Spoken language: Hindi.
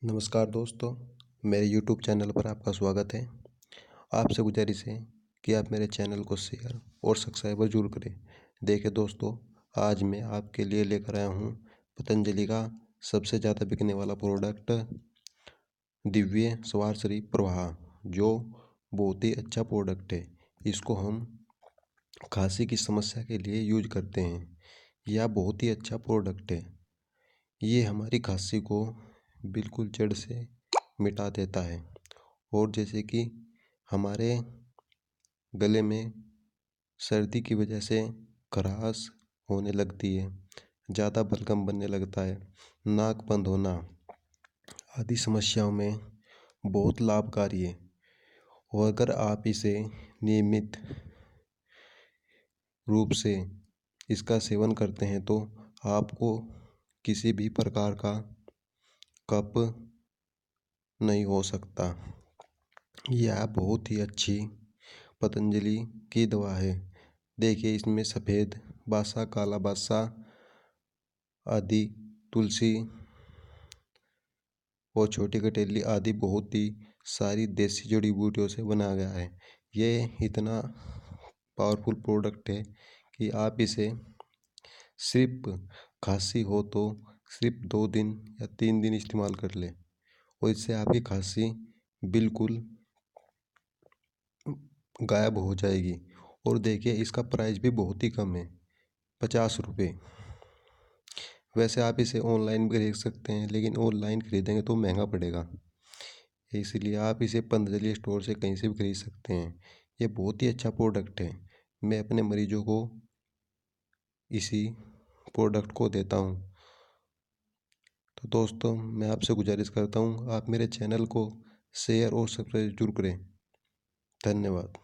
नमस्कार दोस्तों, मेरे यूट्यूब चैनल पर आपका स्वागत है। आपसे गुजारिश है कि आप मेरे चैनल को शेयर और सब्सक्राइब ज़रूर करें। देखिए दोस्तों, आज मैं आपके लिए लेकर आया हूँ पतंजलि का सबसे ज़्यादा बिकने वाला प्रोडक्ट दिव्य स्वास्थ्य प्रवाह, जो बहुत ही अच्छा प्रोडक्ट है। इसको हम खांसी की समस्या के लिए यूज करते हैं। यह बहुत ही अच्छा प्रोडक्ट है। ये हमारी खांसी को बिल्कुल जड़ से मिटा देता है। और जैसे कि हमारे गले में सर्दी की वजह से खराश होने लगती है, ज़्यादा बलगम बनने लगता है, नाक बंद होना आदि समस्याओं में बहुत लाभकारी है। और अगर आप इसे नियमित रूप से इसका सेवन करते हैं तो आपको किसी भी प्रकार का कफ नहीं हो सकता। यह बहुत ही अच्छी पतंजलि की दवा है। देखिए, इसमें सफ़ेद बादशाह, काला बादशाह आदि, तुलसी और छोटी कटेली आदि बहुत ही सारी देसी जड़ी बूटियों से बनाया गया है। ये इतना पावरफुल प्रोडक्ट है कि आप इसे सिर्फ खांसी हो तो सिर्फ 2 दिन या 3 दिन इस्तेमाल कर लें और इससे आपकी खांसी बिल्कुल गायब हो जाएगी। और देखिए, इसका प्राइस भी बहुत ही कम है, 50 रुपये। वैसे आप इसे ऑनलाइन भी खरीद सकते हैं, लेकिन ऑनलाइन खरीदेंगे तो महंगा पड़ेगा। इसलिए आप इसे पतंजलि स्टोर से कहीं से भी खरीद सकते हैं। ये बहुत ही अच्छा प्रोडक्ट है। मैं अपने मरीजों को इसी प्रोडक्ट को देता हूँ। तो दोस्तों, मैं आपसे गुजारिश करता हूँ, आप मेरे चैनल को शेयर और सब्सक्राइब जरूर करें। धन्यवाद।